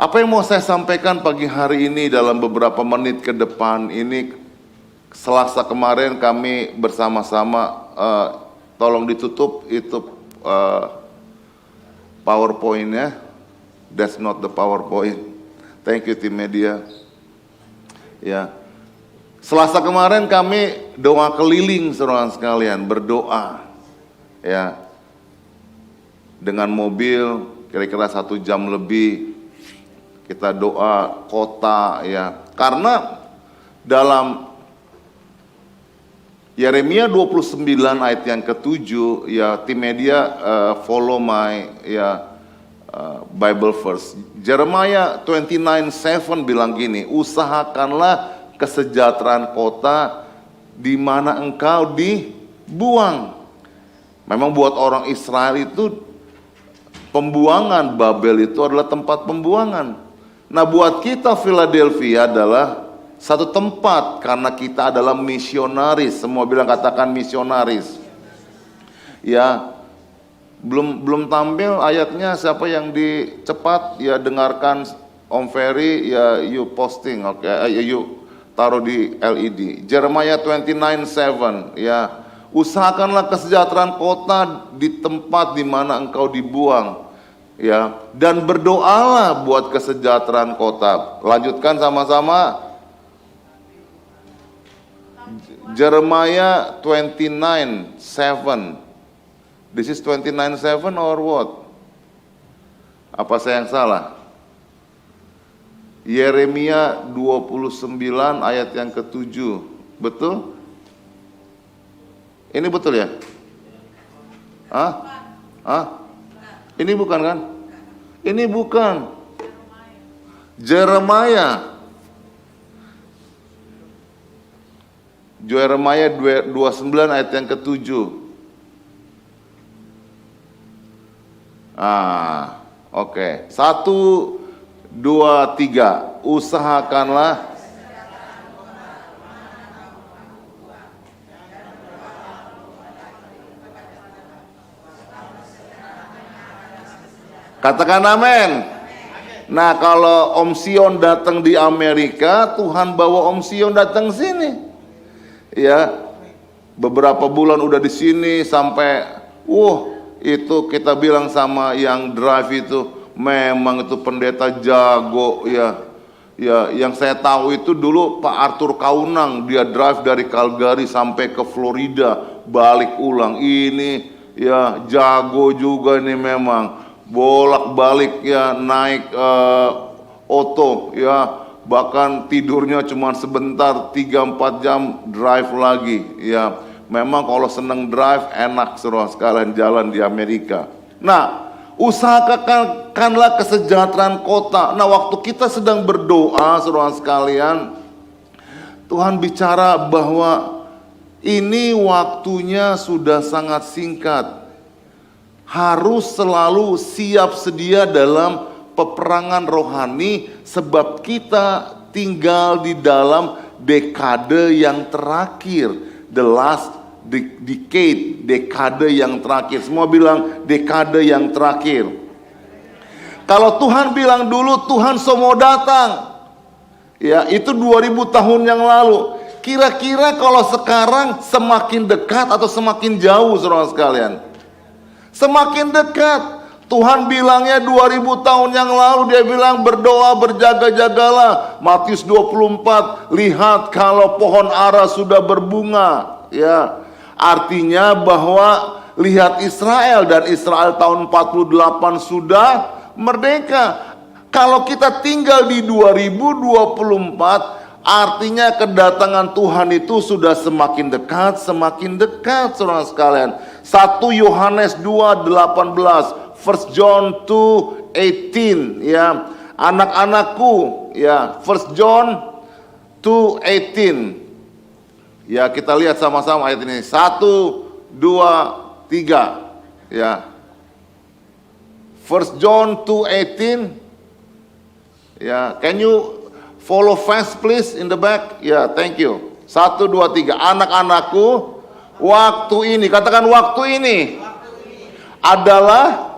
Apa yang mau saya sampaikan pagi hari ini dalam beberapa menit ke depan ini, Selasa kemarin kami bersama-sama, tolong ditutup itu PowerPoint-nya. That's not the PowerPoint. Thank you tim media. Ya, Selasa kemarin kami doa keliling saudara sekalian, berdoa, ya, dengan mobil kira-kira 1 jam lebih. Kita doa kota, ya, karena dalam Yeremia 29 ayat yang ke-7, ya, tim media follow my Bible verse. Jeremiah 29:7 bilang gini, usahakanlah kesejahteraan kota di mana engkau dibuang. Memang buat orang Israel itu pembuangan Babel itu adalah tempat pembuangan. Nah, buat kita Philadelphia adalah satu tempat karena kita adalah misionaris. Semua bilang katakan misionaris. Ya, belum tampil ayatnya, siapa yang dicepat ya dengarkan Om Ferry, ya you posting, oke, you taruh di LED. Jeremiah 29:7, ya, usahakanlah kesejahteraan kota di tempat di mana engkau dibuang. Ya, dan berdoalah buat kesejahteraan kota. Lanjutkan sama-sama. Jeremiah 29:7. This is 29:7 or what? Apa saya yang salah? Yeremia 29 ayat yang ke-7. Betul? Ini betul ya? Ini bukan kan? Ini bukan. Jeremiah 29 ayat yang ke-7. Oke. 1, 2, 3. Usahakanlah katakan amin. Nah, kalau Om Sion datang di Amerika, Tuhan bawa Om Sion datang sini. Ya, beberapa bulan udah di sini sampai, itu kita bilang sama yang drive itu, memang itu pendeta jago, ya. Ya, yang saya tahu itu dulu Pak Arthur Kaunang, dia drive dari Calgary sampai ke Florida, balik ulang. Ini ya jago juga nih memang. Bolak-balik ya naik oto ya, bahkan tidurnya cuma sebentar, 3-4 jam drive lagi ya. Memang kalau seneng drive enak saudara sekalian jalan di Amerika. Nah, usahakanlah kesejahteraan kota. Nah, waktu kita sedang berdoa saudara sekalian, Tuhan bicara bahwa ini waktunya sudah sangat singkat. Harus selalu siap sedia dalam peperangan rohani, sebab kita tinggal di dalam dekade yang terakhir, the last decade, dekade yang terakhir. Semua bilang dekade yang terakhir. Kalau Tuhan bilang dulu Tuhan semua datang, ya itu 2000 tahun yang lalu. Kira-kira kalau sekarang semakin dekat atau semakin jauh saudara sekalian? Semakin dekat. Tuhan bilangnya 2000 tahun yang lalu, dia bilang berdoa berjaga-jagalah. Matius 24, lihat kalau pohon ara sudah berbunga. Ya, artinya bahwa lihat Israel, dan Israel tahun 48 sudah merdeka. Kalau kita tinggal di 2024, artinya kedatangan Tuhan itu sudah semakin dekat saudara sekalian. 1 Yohanes 2:18, 1 John 2:18, ya. Anak-anakku, ya, 1 John 2:18. Ya, kita lihat sama-sama ayat ini. 1, 2, 3. Ya. 1 John 2:18. Ya, can you follow fast please in the back? Ya, thank you. 1, 2, 3. Anak-anakku, waktu ini, katakan waktu ini adalah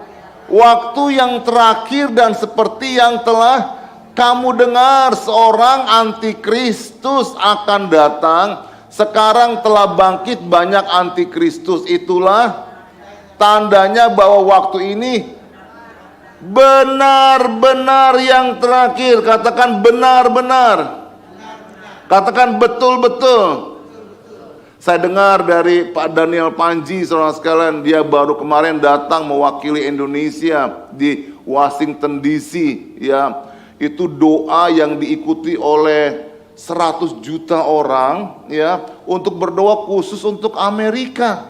waktu yang terakhir dan seperti yang telah kamu dengar, seorang antikristus akan datang. Sekarang telah bangkit banyak antikristus. Itulah tandanya bahwa waktu ini benar-benar yang terakhir. Katakan benar-benar. Katakan betul-betul. Saya dengar dari Pak Daniel Panji, saudara sekalian, dia baru kemarin datang mewakili Indonesia di Washington DC, ya. Itu doa yang diikuti oleh 100 juta orang, ya, untuk berdoa khusus untuk Amerika.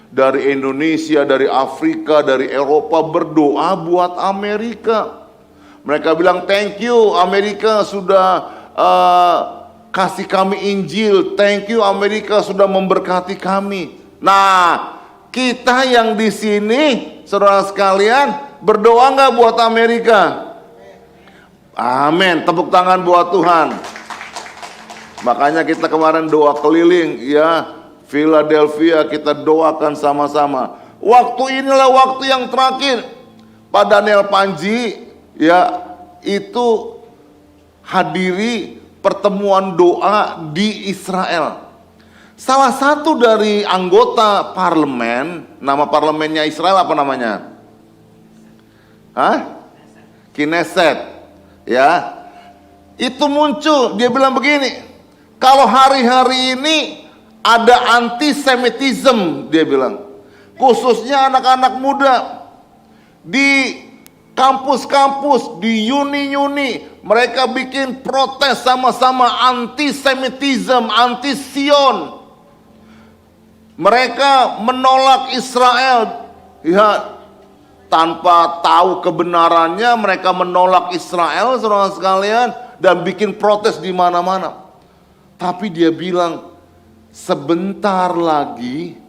Dari Indonesia, dari Afrika, dari Eropa berdoa buat Amerika. Mereka bilang thank you Amerika sudah kasih kami Injil. Thank you Amerika sudah memberkati kami. Nah, kita yang di sini, saudara sekalian, berdoa nggak buat Amerika? Amin. Tepuk tangan buat Tuhan. Makanya kita kemarin doa keliling, ya, Philadelphia kita doakan sama-sama. Waktu inilah waktu yang terakhir. Pak Daniel Panji, ya, itu hadiri pertemuan doa di Israel. Salah satu dari anggota parlemen, nama parlemennya Israel apa namanya? Knesset. Ya, itu muncul, dia bilang begini, kalau hari-hari ini ada antisemitisme, dia bilang, khususnya anak-anak muda di kampus-kampus, di uni-uni, mereka bikin protes sama-sama antisemitisme, anti-Sion. Mereka menolak Israel, ya, tanpa tahu kebenarannya mereka menolak Israel, saudara sekalian, dan bikin protes di mana-mana. Tapi dia bilang, sebentar lagi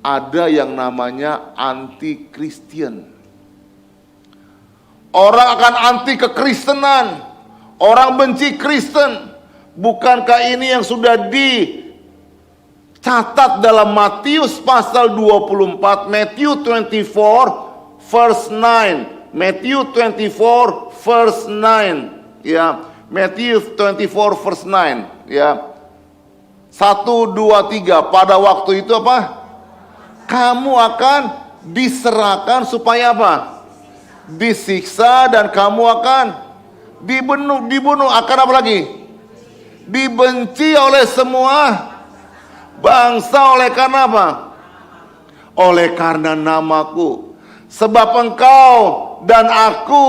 ada yang namanya anti-Kristen. Orang akan anti kekristenan. Orang benci Kristen. Bukankah ini yang sudah dicatat dalam Matius pasal 24, Matthew 24 verse 9. Matthew 24 verse 9. Ya, Matthew 24 verse 9. Ya. 1, 2, 3. Pada waktu itu apa? Kamu akan diserahkan supaya apa? Disiksa dan kamu akan dibunuh akan apa lagi? Dibenci oleh semua bangsa oleh karena apa? Oleh karena namaku. Sebab engkau dan aku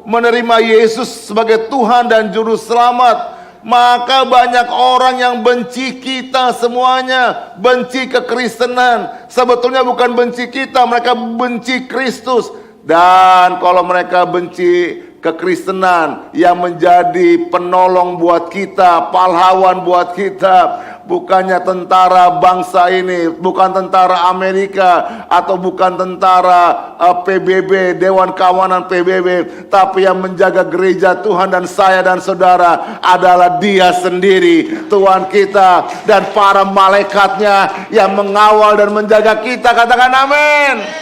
menerima Yesus sebagai Tuhan dan Juru Selamat, maka banyak orang yang benci kita semuanya, benci kekristenan. Sebetulnya bukan benci kita, mereka benci Kristus. Dan kalau mereka benci kekristenan, yang menjadi penolong buat kita, pahlawan buat kita, bukannya tentara bangsa ini, bukan tentara Amerika, atau bukan tentara PBB, Dewan Keamanan PBB, tapi yang menjaga gereja Tuhan dan saya dan saudara adalah Dia sendiri, Tuhan kita dan para malaikatnya yang mengawal dan menjaga kita. Katakan amin.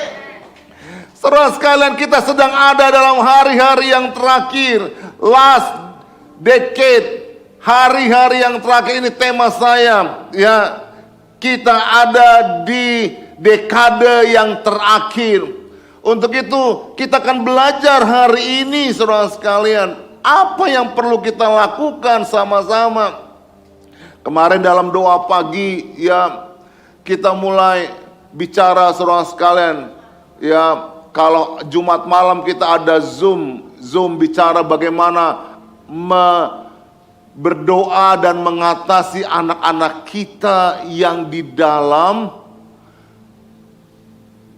Saudara sekalian, kita sedang ada dalam hari-hari yang terakhir, last decade, hari-hari yang terakhir. Ini tema saya, ya. Kita ada di dekade yang terakhir. Untuk itu kita akan belajar hari ini, saudara sekalian, apa yang perlu kita lakukan sama-sama. Kemarin dalam doa pagi, ya, kita mulai bicara, saudara sekalian, ya. Kalau Jumat malam kita ada Zoom bicara bagaimana berdoa dan mengatasi anak-anak kita yang di dalam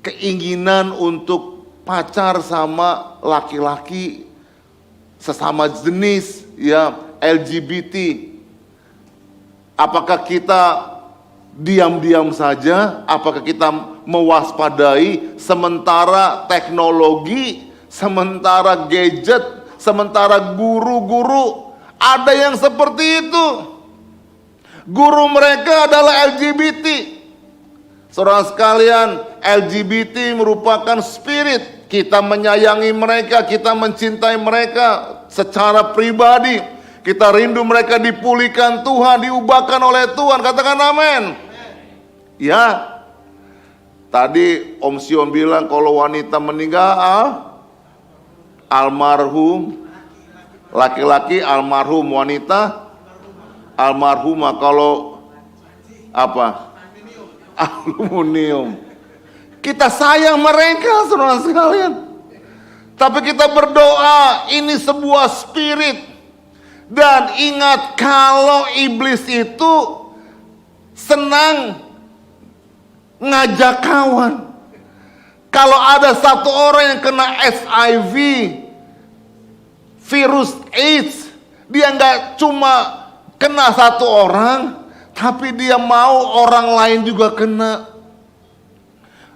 keinginan untuk pacar sama laki-laki sesama jenis, ya, LGBT. Apakah kita diam-diam saja? Apakah kita mewaspadai sementara teknologi, sementara gadget, sementara guru-guru ada yang seperti itu? Guru mereka adalah LGBT. Saudara sekalian, LGBT merupakan spirit. kita menyayangi mereka, kita mencintai mereka secara pribadi. Kita rindu mereka dipulihkan Tuhan, diubahkan oleh Tuhan. Katakan amin. Ya, tadi Om Sion bilang kalau wanita meninggal, almarhum laki-laki, almarhum wanita, almarhumah. Kalau apa? Aluminium. Kita sayang mereka, saudara sekalian. Tapi kita berdoa, ini sebuah spirit. Dan ingat, kalau iblis itu senang ngajak kawan. Kalau ada satu orang yang kena HIV, virus AIDS, dia nggak cuma kena satu orang, tapi dia mau orang lain juga kena.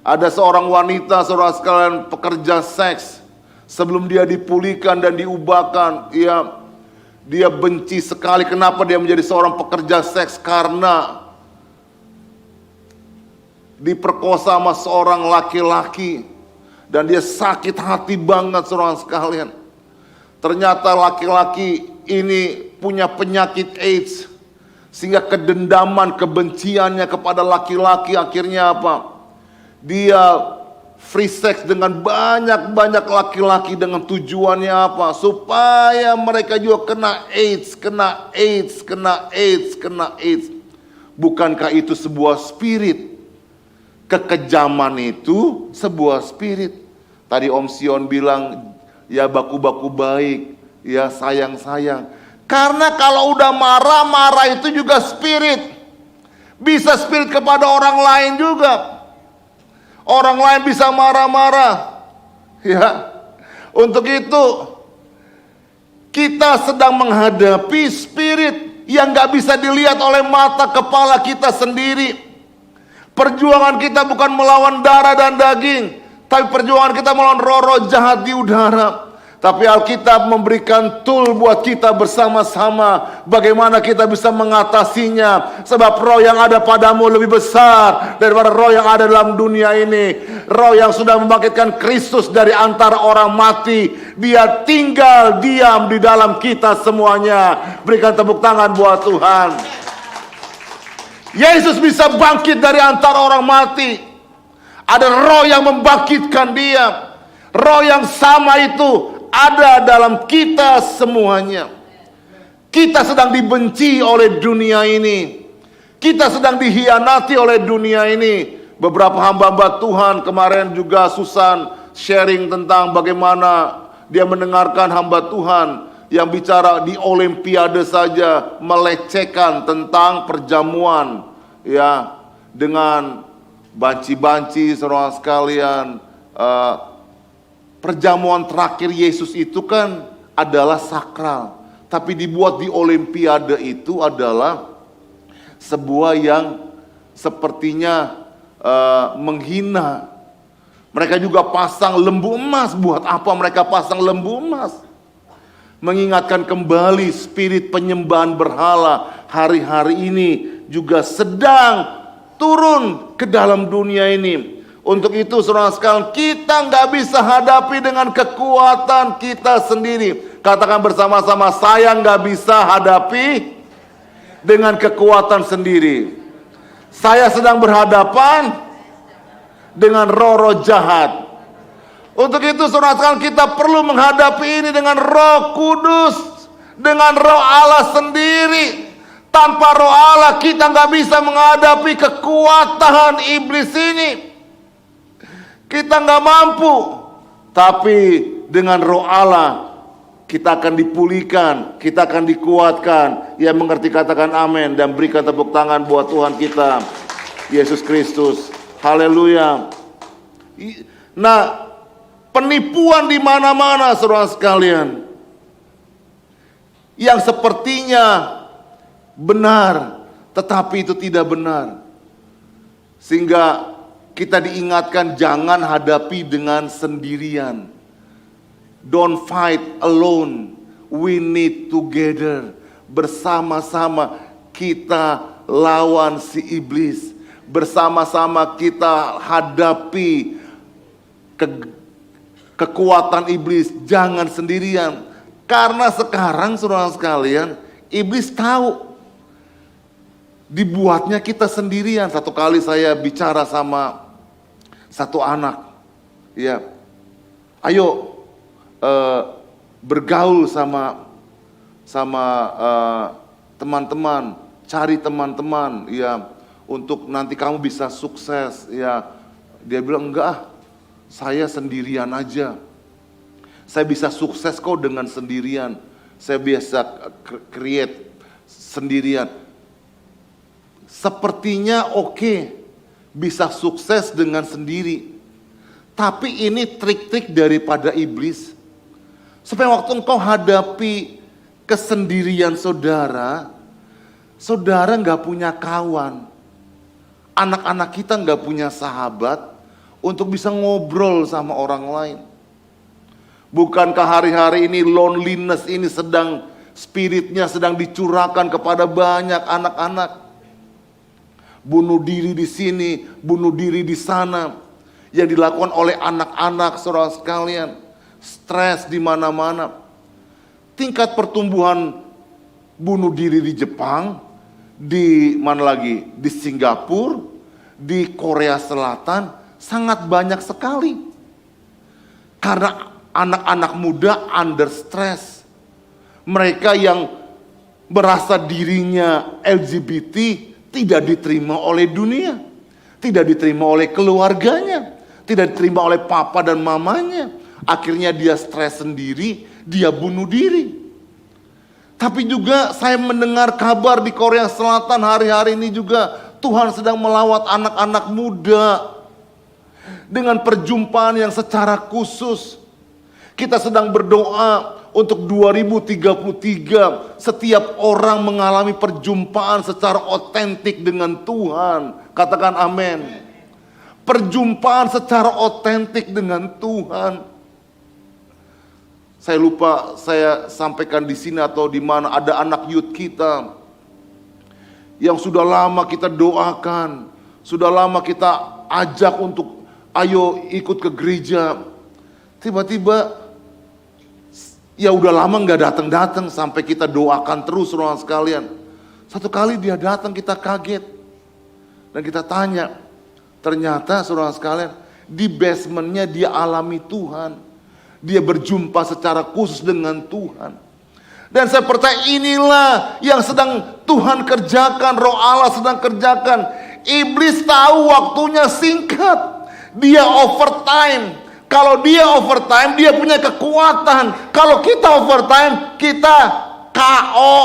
Ada seorang wanita, saudara sekalian, pekerja seks. Sebelum dia dipulihkan dan diubahkan, dia benci sekali. Kenapa dia menjadi seorang pekerja seks? Karena diperkosa sama seorang laki-laki. Dan dia sakit hati banget, saudara sekalian. Ternyata laki-laki ini punya penyakit AIDS. Sehingga kedendaman, kebenciannya kepada laki-laki akhirnya apa? Dia free sex dengan banyak-banyak laki-laki dengan tujuannya apa? Supaya mereka juga kena AIDS, kena AIDS, kena AIDS, kena AIDS. Bukankah itu sebuah spirit? Kekejaman itu sebuah spirit. Tadi Om Sion bilang, ya baku-baku baik, ya sayang-sayang. Karena kalau udah marah-marah itu juga spirit. Bisa spirit kepada orang lain juga. Orang lain bisa marah-marah. Ya. Untuk itu kita sedang menghadapi spirit yang gak bisa dilihat oleh mata kepala kita sendiri. Perjuangan kita bukan melawan darah dan daging, tapi perjuangan kita melawan roh-roh jahat di udara. Tapi Alkitab memberikan tool buat kita bersama-sama bagaimana kita bisa mengatasinya. Sebab roh yang ada padamu lebih besar daripada roh yang ada dalam dunia ini. Roh yang sudah membangkitkan Kristus dari antara orang mati, dia tinggal diam di dalam kita semuanya. Berikan tepuk tangan buat Tuhan. Yesus bisa bangkit dari antara orang mati. Ada roh yang membangkitkan dia. Roh yang sama itu ada dalam kita semuanya. Kita sedang dibenci oleh dunia ini. Kita sedang dihianati oleh dunia ini. Beberapa hamba-hamba Tuhan kemarin juga Susan sharing tentang bagaimana dia mendengarkan hamba Tuhan yang bicara di Olimpiade saja melecehkan tentang perjamuan, ya, dengan banci-banci, saudara sekalian. Perjamuan terakhir Yesus itu kan adalah sakral, tapi dibuat di Olimpiade itu adalah sebuah yang sepertinya menghina. Mereka juga pasang lembu emas. Buat apa mereka pasang lembu emas? Mengingatkan kembali spirit penyembahan berhala hari-hari ini juga sedang turun ke dalam dunia ini. Untuk itu saudara sekalian, kita nggak bisa hadapi dengan kekuatan kita sendiri. Katakan bersama-sama, saya nggak bisa hadapi dengan kekuatan sendiri. Saya sedang berhadapan dengan roh-roh jahat. Untuk itu saudara sekalian, kita perlu menghadapi ini dengan Roh Kudus, dengan Roh Allah sendiri. Tanpa Roh Allah kita nggak bisa menghadapi kekuatan iblis ini. Kita nggak mampu. Tapi dengan Roh Allah kita akan dipulihkan, kita akan dikuatkan. Yang mengerti katakan amin dan berikan tepuk tangan buat Tuhan kita Yesus Kristus. Haleluya. Nah, penipuan di mana-mana saudara sekalian, yang sepertinya benar tetapi itu tidak benar. Sehingga kita diingatkan jangan hadapi dengan sendirian. Don't fight alone. We need together. Bersama-sama kita lawan si iblis. Bersama-sama kita hadapi kekuatan iblis, jangan sendirian. Karena sekarang saudara sekalian, iblis tahu dibuatnya kita sendirian. Satu kali saya bicara sama satu anak, ya, ayo bergaul sama teman-teman, cari teman-teman, ya, untuk nanti kamu bisa sukses, ya. Dia bilang, enggak, saya sendirian aja. Saya bisa sukses kok dengan sendirian. Saya bisa create sendirian. Sepertinya oke, bisa sukses dengan sendiri. Tapi ini trik-trik daripada iblis. Supaya waktu engkau hadapi kesendirian saudara, saudara gak punya kawan. Anak-anak kita gak punya sahabat untuk bisa ngobrol sama orang lain. Bukankah hari-hari ini loneliness ini spiritnya sedang dicurahkan kepada banyak anak-anak. Bunuh diri di sini, bunuh diri di sana, yang dilakukan oleh anak-anak saudara sekalian. Stres di mana-mana. Tingkat pertumbuhan bunuh diri di Jepang, di mana lagi? Di Singapura, di Korea Selatan sangat banyak sekali. Karena anak-anak muda under stress. Mereka yang merasa dirinya LGBT tidak diterima oleh dunia, tidak diterima oleh keluarganya, tidak diterima oleh papa dan mamanya. Akhirnya dia stres sendiri, dia bunuh diri. Tapi juga saya mendengar kabar di Korea Selatan hari-hari ini juga Tuhan sedang melawat anak-anak muda dengan perjumpaan yang secara khusus. Kita sedang berdoa untuk 2033 setiap orang mengalami perjumpaan secara otentik dengan Tuhan. Katakan amin. Perjumpaan secara otentik dengan Tuhan. Saya lupa saya sampaikan di sini atau di mana, ada anak youth kita yang sudah lama kita doakan, sudah lama kita ajak untuk ayo ikut ke gereja. Tiba-tiba ya udah lama nggak datang-datang, sampai kita doakan terus saudara sekalian. Satu kali dia datang, kita kaget dan kita tanya, ternyata saudara sekalian di basementnya dia alami Tuhan. Dia berjumpa secara khusus dengan Tuhan. Dan saya percaya inilah yang sedang Tuhan kerjakan, Roh Allah sedang kerjakan. Iblis tahu waktunya singkat, dia overtime. Kalau dia overtime, dia punya kekuatan. Kalau kita overtime, kita KO.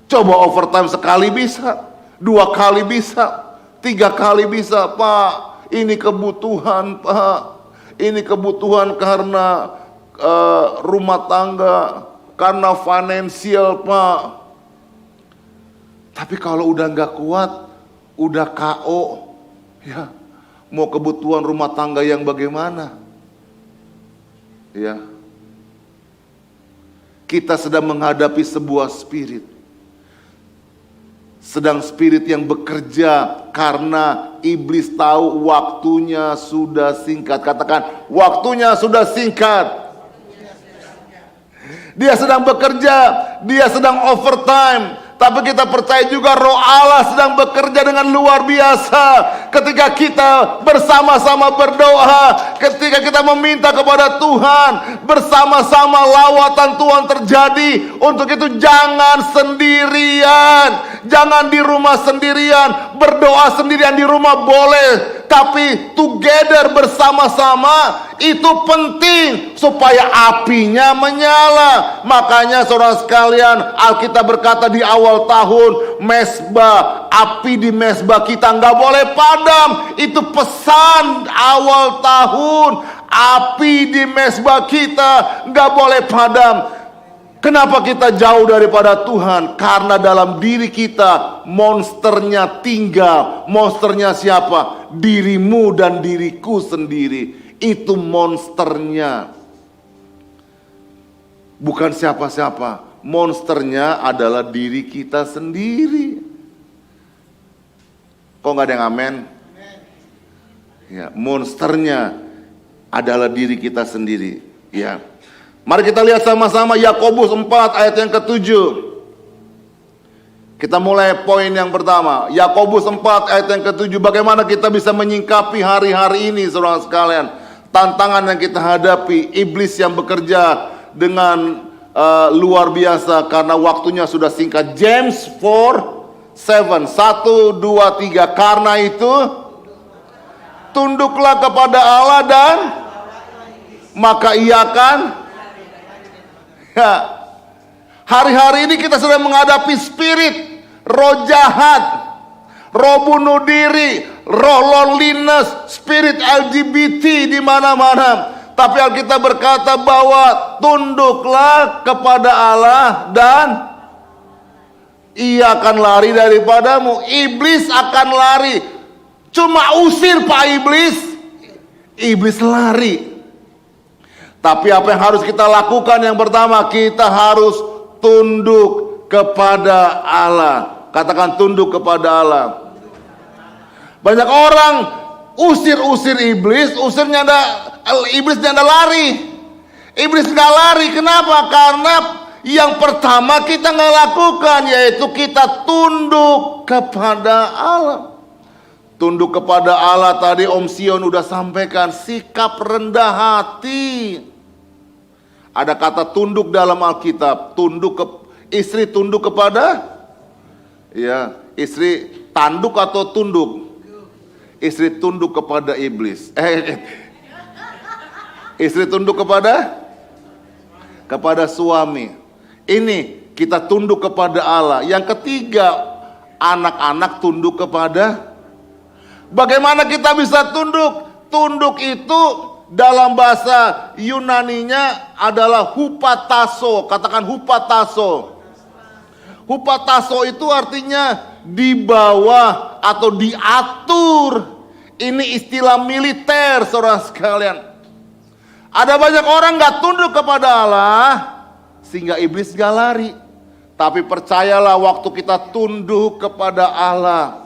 Coba overtime sekali bisa, 2 kali bisa, 3 kali bisa. Pak, ini kebutuhan, Pak. Ini kebutuhan karena rumah tangga, karena finansial, Pak. Tapi kalau udah nggak kuat, udah KO, ya mau kebutuhan rumah tangga yang bagaimana? Ya, kita sedang menghadapi sebuah spirit. Sedang spirit yang bekerja karena iblis tahu waktunya sudah singkat. Katakan, waktunya sudah singkat. Dia sedang bekerja, dia sedang overtime. Tapi kita percaya juga Roh Allah sedang bekerja dengan luar biasa. Ketika kita bersama-sama berdoa, ketika kita meminta kepada Tuhan, bersama-sama lawatan Tuhan terjadi. Untuk itu jangan sendirian. Jangan di rumah sendirian. Berdoa sendirian di rumah boleh, tapi together bersama-sama itu penting supaya apinya menyala. Makanya saudara sekalian, Alkitab berkata di awal tahun, mesbah, api di mesbah kita nggak boleh padam. Itu pesan awal tahun, api di mesbah kita nggak boleh padam. Kenapa kita jauh daripada Tuhan? Karena dalam diri kita monsternya tinggal. Monsternya siapa? Dirimu dan diriku sendiri. Itu monsternya. Bukan siapa-siapa. Monsternya adalah diri kita sendiri. Kok gak ada yang amen? Ya, monsternya adalah diri kita sendiri. Ya. Mari kita lihat sama-sama Yakobus 4 ayat yang ke-7. Kita mulai poin yang pertama. Yakobus 4 ayat yang ke-7. Bagaimana kita bisa menyingkapi hari-hari ini, saudara sekalian? Tantangan yang kita hadapi, iblis yang bekerja dengan luar biasa karena waktunya sudah singkat. James 4:7, 1, 2, 3. Karena itu tunduklah kepada Allah dan maka ia akan. Ya. Hari-hari ini kita sedang menghadapi spirit, roh jahat, roh bunuh diri, roh loneliness, spirit LGBT di mana-mana. Tapi Alkitab berkata bahwa tunduklah kepada Allah dan ia akan lari daripadamu. Iblis akan lari. Cuma usir Pak Iblis, iblis lari. Tapi apa yang harus kita lakukan? Yang pertama, kita harus tunduk kepada Allah. Katakan tunduk kepada Allah. Banyak orang usir-usir iblis, iblisnya ada lari. Iblis nggak lari, kenapa? Karena yang pertama kita nggak lakukan, yaitu kita tunduk kepada Allah. Tunduk kepada Allah tadi Om Sion udah sampaikan, sikap rendah hati. Ada kata tunduk dalam Alkitab, istri tunduk kepada, ya, istri tanduk atau tunduk? Istri tunduk kepada iblis. Istri tunduk kepada suami. Ini kita tunduk kepada Allah. Yang ketiga, anak-anak tunduk kepada. Bagaimana kita bisa tunduk? Tunduk itu dalam bahasa Yunaninya adalah hupataso. Katakan hupataso. Hupataso itu artinya di bawah atau diatur. Ini istilah militer, saudara sekalian. Ada banyak orang gak tunduk kepada Allah, sehingga iblis gak lari. Tapi percayalah, waktu kita tunduk kepada Allah,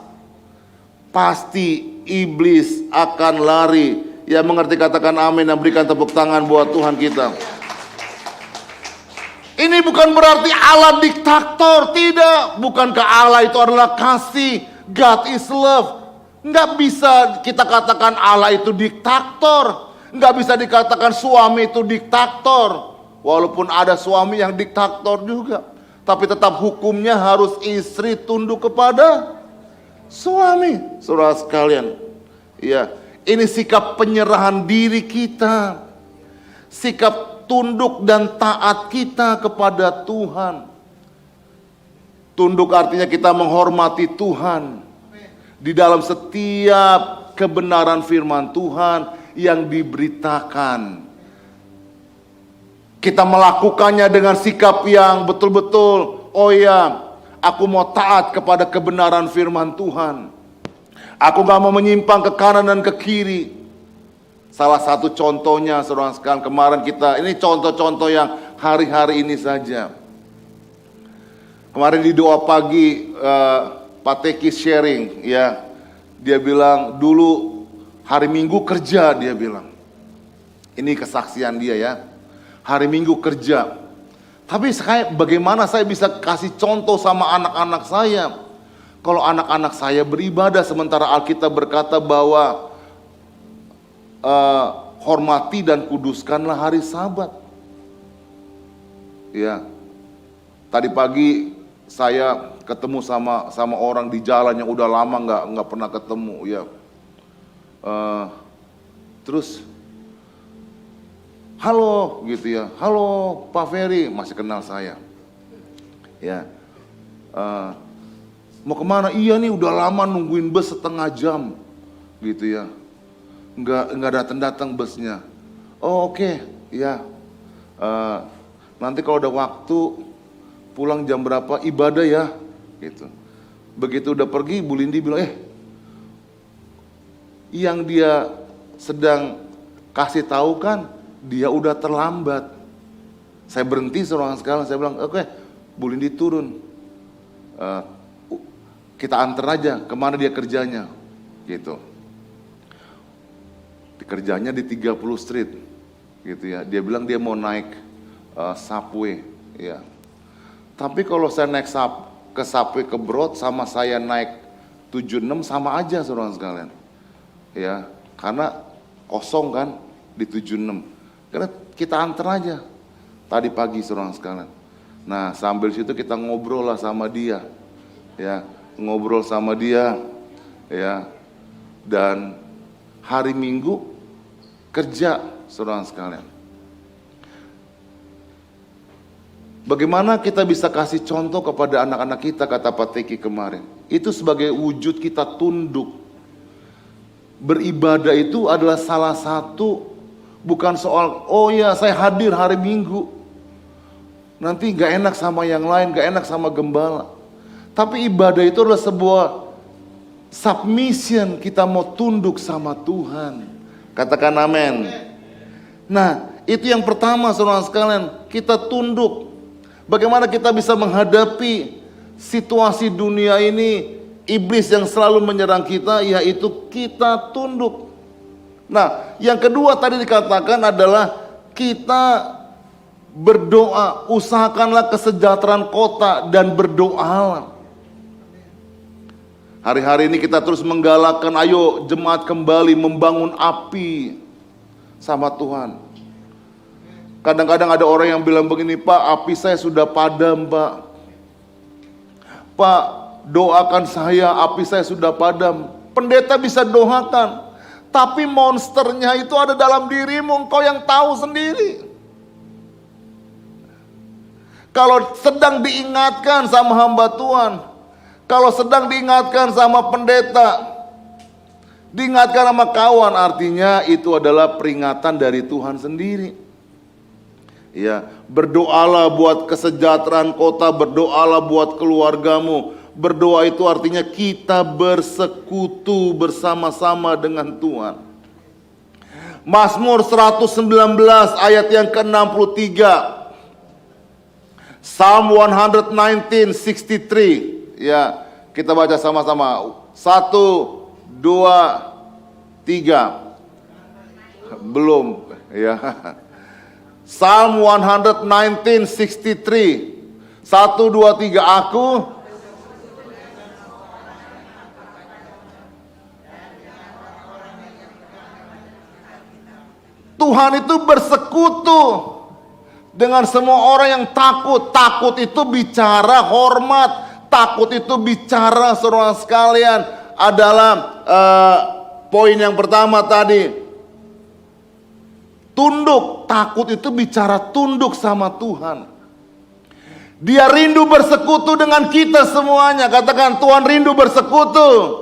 pasti iblis akan lari. Yang mengerti katakan amin dan berikan tepuk tangan buat Tuhan kita. Ini bukan berarti Allah diktator, tidak. Bukankah Allah itu adalah kasih? God is love. Nggak bisa kita katakan Allah itu diktator. Nggak bisa dikatakan suami itu diktator. Walaupun ada suami yang diktator juga. Tapi tetap hukumnya harus istri tunduk kepada suami. Saudara sekalian, ya, ini sikap penyerahan diri kita. Sikap tunduk dan taat kita kepada Tuhan. Tunduk artinya kita menghormati Tuhan di dalam setiap kebenaran firman Tuhan yang diberitakan. Kita melakukannya dengan sikap yang betul-betul, oh ya, aku mau taat kepada kebenaran firman Tuhan. Aku gak mau menyimpang ke kanan dan ke kiri. Salah satu contohnya, saudara sekalian, kemarin kita, ini contoh-contoh yang hari-hari ini saja. Kemarin di doa pagi, Pak Teki sharing, ya, dia bilang dulu hari Minggu kerja, dia bilang. Ini kesaksian dia ya, hari Minggu kerja. Tapi bagaimana saya bisa kasih contoh sama anak-anak saya? Kalau anak-anak saya beribadah sementara Alkitab berkata bahwa hormati dan kuduskanlah hari Sabat. Ya, tadi pagi saya ketemu sama orang di jalan yang udah lama nggak pernah ketemu, ya. Terus, halo gitu ya, halo Pak Ferry, masih kenal saya, ya. Mau kemana? Iya nih udah lama nungguin bus setengah jam, gitu ya. Nggak datang busnya. Oh oke, ya. Nanti kalau ada waktu pulang jam berapa ibadah ya, gitu. Begitu udah pergi, Bu Lindi bilang, yang dia sedang kasih tahu kan, dia udah terlambat. Saya berhenti seorang sekali, saya bilang, oke, Bu Lindi turun. Kita antar aja kemana dia kerjanya, gitu. Kerjanya di 30 Street gitu ya. Dia bilang dia mau naik subway ya. Tapi kalau saya naik ke subway ke Broad sama saya naik 76 sama aja saudara sekalian. Ya, karena kosong kan di 76. Karena kita antar aja tadi pagi saudara sekalian. Nah, sambil situ kita ngobrol lah sama dia. Ya, ngobrol sama dia ya. Dan hari Minggu kerja, saudara sekalian. Bagaimana kita bisa kasih contoh kepada anak-anak kita, kata Pak Teki kemarin. Itu sebagai wujud kita tunduk. Beribadah itu adalah salah satu, bukan soal, oh ya saya hadir hari Minggu. Nanti gak enak sama yang lain, gak enak sama gembala. Tapi ibadah itu adalah sebuah submission, kita mau tunduk sama Tuhan. Katakan amin. Nah, itu yang pertama saudara sekalian, kita tunduk. Bagaimana kita bisa menghadapi situasi dunia ini, iblis yang selalu menyerang kita, yaitu kita tunduk. Nah, yang kedua tadi dikatakan adalah kita berdoa, usahakanlah kesejahteraan kota dan berdoalah. Hari-hari ini kita terus menggalakkan, ayo jemaat kembali membangun api sama Tuhan. Kadang-kadang ada orang yang bilang begini, Pak, api saya sudah padam, Pak. Pak, doakan saya, api saya sudah padam. Pendeta bisa doakan, tapi monsternya itu ada dalam dirimu, engkau yang tahu sendiri. Kalau sedang diingatkan sama hamba Tuhan, kalau sedang diingatkan sama pendeta, diingatkan sama kawan, artinya itu adalah peringatan dari Tuhan sendiri. Ya, berdoalah buat kesejahteraan kota, berdoalah buat keluargamu. Berdoa itu artinya kita bersekutu bersama-sama dengan Tuhan. Mazmur 119 ayat yang ke-63. Psalm 119:63. Ya, kita baca sama-sama. 1, 2, 3. Belum, ya. Psalm 119:63. 1, 2, 3. Aku Tuhan itu bersekutu dengan semua orang yang takut. Takut itu bicara hormat. Takut itu bicara, saudara sekalian, adalah poin yang pertama tadi. Tunduk. Takut itu bicara tunduk sama Tuhan. Dia rindu bersekutu dengan kita semuanya. Katakan, Tuhan rindu bersekutu.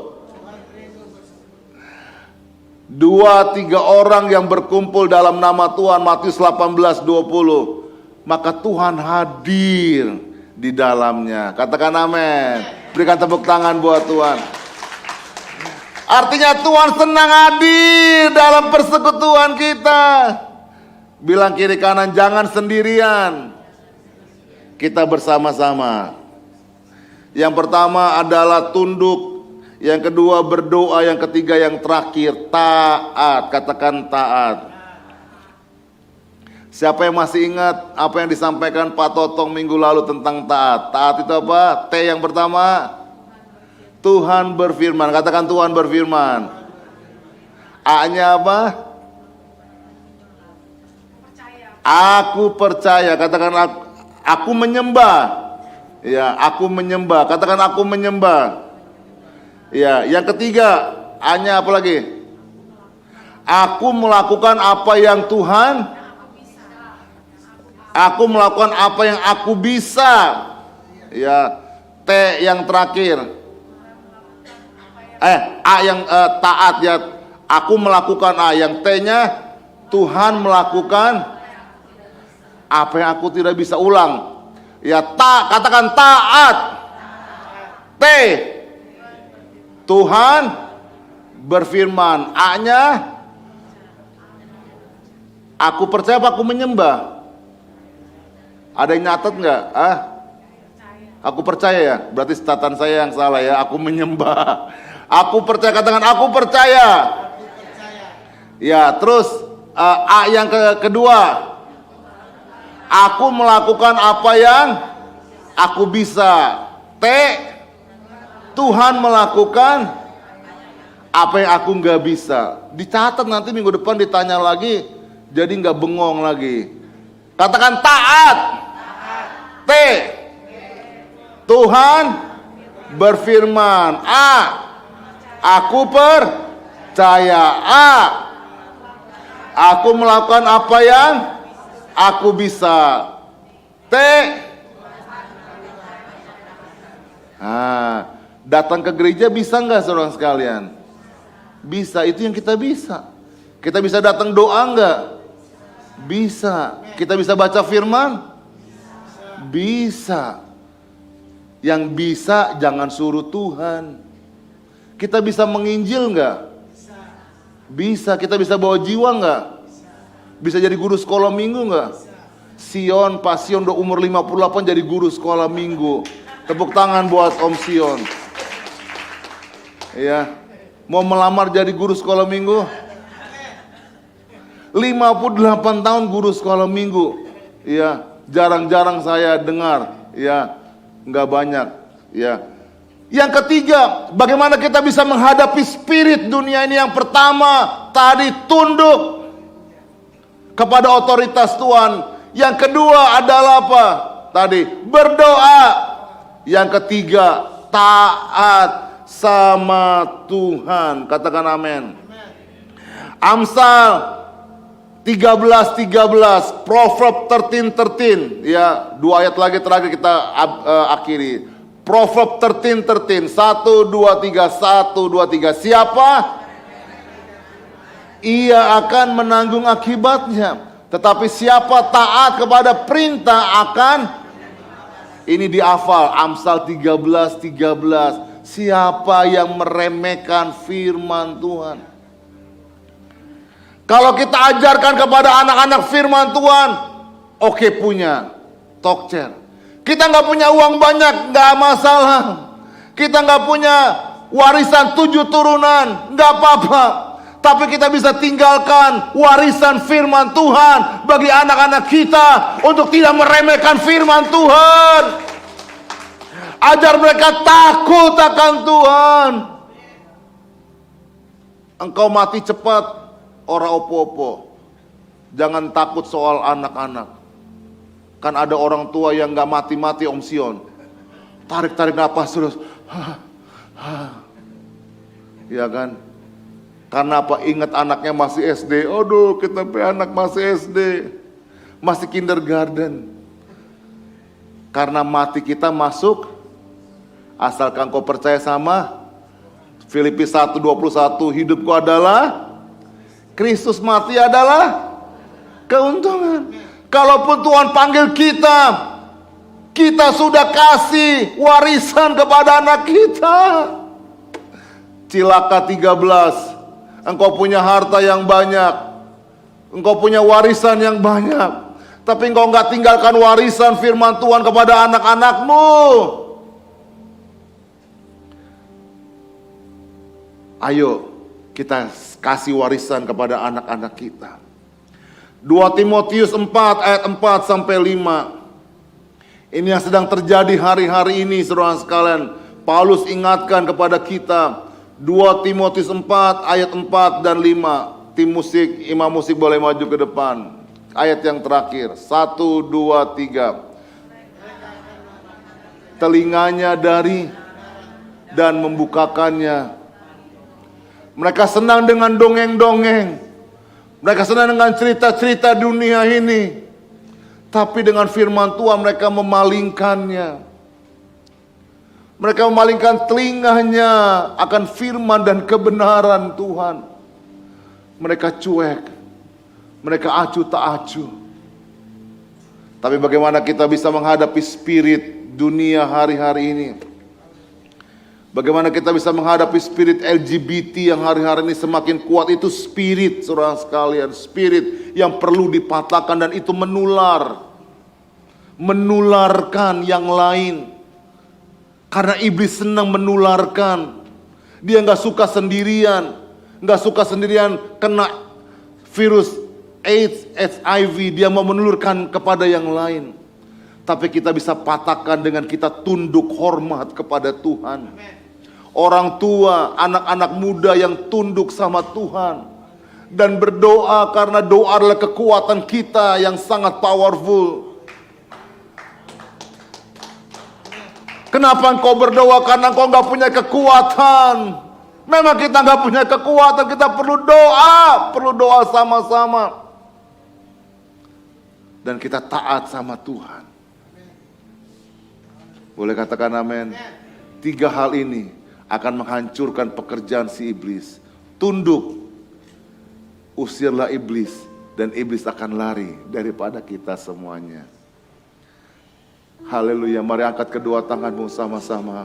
2-3 orang yang berkumpul dalam nama Tuhan, Matius 18:20, maka Tuhan hadir di dalamnya. Katakan amin. Berikan tepuk tangan buat Tuhan. Artinya Tuhan senang hadir dalam persekutuan kita. Bilang kiri kanan, jangan sendirian, kita bersama-sama. Yang pertama adalah tunduk, yang kedua berdoa, yang ketiga yang terakhir taat. Katakan taat. Siapa yang masih ingat apa yang disampaikan Pak Totong minggu lalu tentang taat? Taat itu apa? T yang pertama, Tuhan berfirman. Katakan Tuhan berfirman. A-nya apa? Aku percaya. Katakan aku menyembah. Ya, aku menyembah. Katakan aku menyembah. Ya, yang ketiga, A-nya apa lagi? Aku melakukan apa yang Tuhan. Aku melakukan apa yang aku bisa. Ya, T yang terakhir. A yang taat ya. Aku melakukan A. Yang T-nya Tuhan melakukan apa yang aku tidak bisa. Ulang. Ya, katakan taat. T. Tuhan berfirman. A-nya aku percaya apa aku menyembah? Ada yang nyatet nggak? Aku percaya ya. Berarti catatan saya yang salah ya. Aku menyembah. Aku percaya. Katakan aku percaya. Ya, terus A yang kedua. Aku melakukan apa yang aku bisa. T, Tuhan melakukan apa yang aku nggak bisa. Dicatat nanti minggu depan ditanya lagi, jadi nggak bengong lagi. Katakan taat. T, Tuhan berfirman. A, aku percaya. A, aku melakukan apa yang aku bisa. T, datang ke gereja bisa nggak saudara sekalian? Bisa, itu yang kita bisa. Kita bisa datang doa nggak? Bisa. Kita bisa baca firman? Bisa. Yang bisa jangan suruh Tuhan. Kita bisa menginjil nggak? Bisa. Kita bisa bawa jiwa nggak? Bisa jadi guru sekolah minggu nggak? Sion, Pak Sion udah umur 58 jadi guru sekolah minggu. Tepuk tangan buat Om Sion. Ya, mau melamar jadi guru sekolah minggu? 58 tahun guru sekolah minggu. Ya, jarang-jarang saya dengar. Ya, nggak banyak. Ya. Yang ketiga, bagaimana kita bisa menghadapi spirit dunia ini? Yang pertama, tadi tunduk kepada otoritas Tuhan. Yang kedua adalah apa? Tadi berdoa. Yang ketiga, taat sama Tuhan. Katakan amin. Amsal 13:13, Proverb 13:13. Ya, 2 ayat lagi terakhir kita akhiri. Proverb 13:13. 1, 2, 3, 1, 2, 3. Siapa? Ia akan menanggung akibatnya. Tetapi siapa taat kepada perintah akan, ini dihafal, Amsal 13:13. Siapa yang meremehkan firman Tuhan? Kalau kita ajarkan kepada anak-anak firman Tuhan, oke punya talkchair. Kita nggak punya uang banyak, nggak masalah. Kita nggak punya warisan 7 turunan, nggak apa-apa. Tapi kita bisa tinggalkan warisan firman Tuhan bagi anak-anak kita untuk tidak meremehkan firman Tuhan. Ajar mereka takut akan Tuhan. Engkau mati cepat, ora opo-opo. Jangan takut soal anak-anak. Kan ada orang tua yang gak mati-mati, Om Sion. Tarik-tarik napas terus. Ya kan? Karena apa? Ingat anaknya masih SD. Aduh, kita anak masih SD. Masih kindergarten. Karena mati kita masuk, asalkan kau percaya sama Filipi 1:21, hidupku adalah Kristus, mati adalah keuntungan. Kalaupun Tuhan panggil kita, kita sudah kasih warisan kepada anak kita. Cilaka 13. Engkau punya harta yang banyak, engkau punya warisan yang banyak, tapi engkau nggak tinggalkan warisan firman Tuhan kepada anak-anakmu. Ayo kita kasih warisan kepada anak-anak kita. 2 Timotius 4 ayat 4-5. Ini yang sedang terjadi hari-hari ini, saudara sekalian. Paulus ingatkan kepada kita. 2 Timotius 4 ayat 4 dan 5. Tim musik, imam musik boleh maju ke depan. Ayat yang terakhir. 1, 2, 3. Telinganya dari dan membukakannya. Mereka senang dengan dongeng-dongeng. Mereka senang dengan cerita-cerita dunia ini. Tapi dengan firman Tuhan mereka memalingkannya. Mereka memalingkan telinganya akan firman dan kebenaran Tuhan. Mereka cuek. Mereka acuh tak acuh. Tapi bagaimana kita bisa menghadapi spirit dunia hari-hari ini? Bagaimana kita bisa menghadapi spirit LGBT yang hari-hari ini semakin kuat? Itu spirit, saudara sekalian. Spirit yang perlu dipatahkan dan itu menular. Menularkan yang lain. Karena iblis senang menularkan. Dia gak suka sendirian. Gak suka sendirian kena virus AIDS, HIV, dia mau menulurkan kepada yang lain. Tapi kita bisa patahkan dengan kita tunduk hormat kepada Tuhan. Orang tua, anak-anak muda yang tunduk sama Tuhan. Dan berdoa, karena doa adalah kekuatan kita yang sangat powerful. Kenapa engkau berdoa? Karena engkau gak punya kekuatan. Memang kita gak punya kekuatan, kita perlu doa sama-sama. Dan kita taat sama Tuhan. Boleh katakan amin. 3 hal ini akan menghancurkan pekerjaan si iblis. Tunduk, usirlah iblis, dan iblis akan lari daripada kita semuanya. Haleluya, mari angkat kedua tanganmu sama-sama.